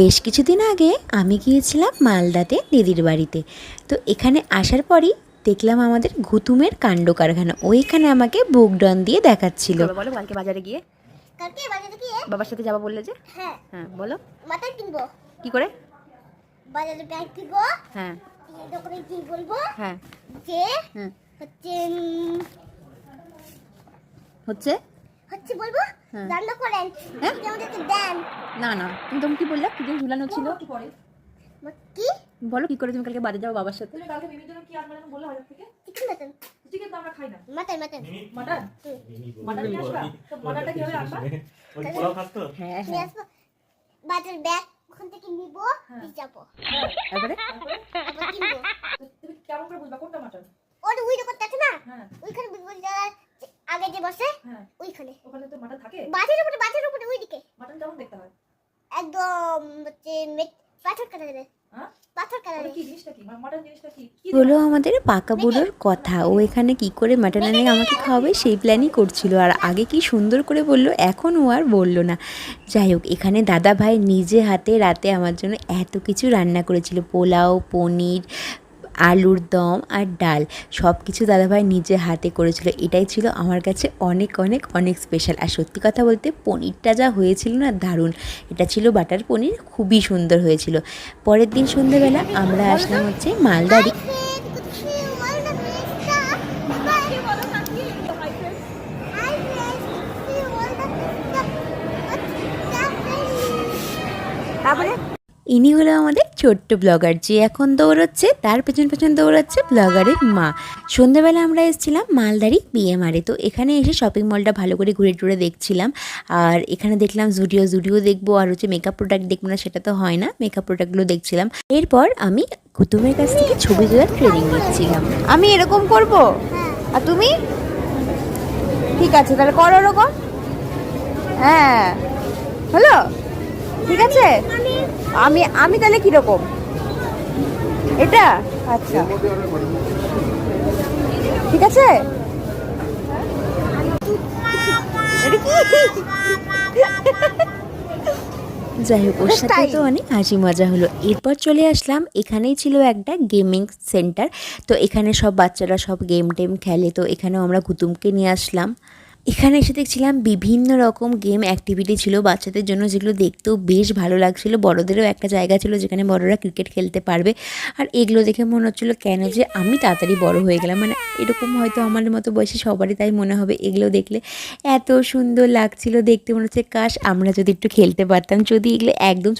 বেশ কিছুদিন আগে আমি গিয়েছিলাম মালদাতে দিদির বাড়িতে। তো এখানে আসার পরই দেখলাম আমাদের ঘুতুমের কাণ্ড কারখানা। ওইখানে আমাকে বুক ডন দিয়ে দেখাচ্ছিল। বলো কালকে বাজারে গিয়ে বাবার সাথে যাবো বললে যে? হ্যাঁ হ্যাঁ বলো। মাটন কিনবো। কি করে? বাজারে ব্যাগ কিনবো। হ্যাঁ দোকানে কি বলবো? হ্যাঁ যে হচ্ছে হচ্ছে হচ্ছে বলবো রান্না করেন। হ্যাঁ আমাদেরকে দেন। না না তুমি কি বললে? কি দিন ঝুলানো ছিল? কি বলো, কি করে তুমি কালকে বাজারে যাবো বাবার সাথে? তুমি কালকে মিমির জন্য কি আনবে না বললে বাজার থেকে? Chicken mutton. চিকেন তো আমরা খাই না। মাটন মাটন মাটন মাটন নিয়ে আসবা। তো মাটনটা কিভাবে আনবা? ওই পোলাও খাস তো? হ্যাঁ হ্যাঁ বাজার ব্যাগ ওখান থেকে নিব যাবো। তারপরে কিনবো। তুমি কেমন করে বুঝবা কোনটা মাটন? ওই ওই দোকানটা আছে না, ওইখানে বুঝবো আগে যে বসে ওইখানে। ওখানে তো মাটন থাকে বাজারের উপরে ওইদিকে। মাটন কেমন দেখতে হয়? একদম হচ্ছে পাথর কালারের। পাথর কালারের। কি জিনিসটা কি? মাটন জিনিসটা কি? হলো আমাদের পাকা বুড়োর কথা। ও এখানে কি করে মাটন এনে আমাকে খাওয়াবে সেই প্ল্যানই করছিল। আর আগে কি সুন্দর করে বললো, এখন ও আর বললো না। যাই হোক, এখানে দাদা ভাই নিজে হাতে রাতে আমার জন্য এত কিছু রান্না করেছিল। পোলাও, পনির, আলুর দম আর ডাল সব কিছু দাদাভাই নিজে হাতে করেছিল। এটাই ছিল আমার কাছে অনেক অনেক অনেক স্পেশাল। আর সত্যি কথা বলতে পনিরটা যা হয়েছিল না, দারুণ। এটা ছিল বাটার পনির, খুবই সুন্দর হয়েছিল। পরের দিন সন্ধ্যেবেলা আমরা আসলাম হচ্ছে মালদারই। ইনি হলো আমাদের ছোট্ট ব্লগার, যে এখন দৌড়চ্ছে, তার পেছন পেছন দৌড়াচ্ছে ব্লগারের মা। সন্ধ্যাবেলা আমরা এসেছিলাম মালদারি বিএমআরে। তো এখানে এসে শপিং মলটা ভালো করে ঘুরে টুরে দেখছিলাম। আর এখানে দেখলাম জুডিও দেখবো, আর হচ্ছে মেকআপ প্রোডাক্ট দেখবো না সেটা তো হয় না, মেকআপ প্রোডাক্টগুলো দেখছিলাম। এরপর আমি কুতুমের কাছ থেকে ছবি তোলার ট্রেনিং নিচ্ছিলাম। আমি এরকম করব আর তুমি? ঠিক আছে তাহলে করো ওরকম। হ্যাঁ হলো, ঠিক আছে। আমি আমি তাহলে কিরকম এটা? আচ্ছা ঠিক আছে। এটা কি? যাই হোক, ওর সাথে তো অনেক হাসি মজা হলো। এরপর চলে আসলাম, এখানেই ছিল একটা গেমিং সেন্টার। তো এখানে সব বাচ্চারা সব গেম টেম খেলে। তো এখানেও আমরা কুতুমকে নিয়ে আসলাম। এখানে এসে দেখছিলাম বিভিন্ন রকম গেম অ্যাক্টিভিটি ছিল বাচ্চাদের জন্য, যেগুলো দেখতেও বেশ ভালো লাগছিল। বড়দেরও একটা জায়গা ছিল যেখানে বড়রা ক্রিকেট খেলতে পারবে। আর এগুলো দেখে মনে হচ্ছিলো কেন যে আমি তাড়াতাড়ি বড় হয়ে গেলাম, মানে এরকম হয়তো আমার মতো বয়সী সবারই তাই মনে হবে। এগুলো দেখলে এত সুন্দর লাগছিল দেখতে, মনে হচ্ছে কাশ আমরা যদি একটু খেলতে পারতাম। যদি এগুলো একদম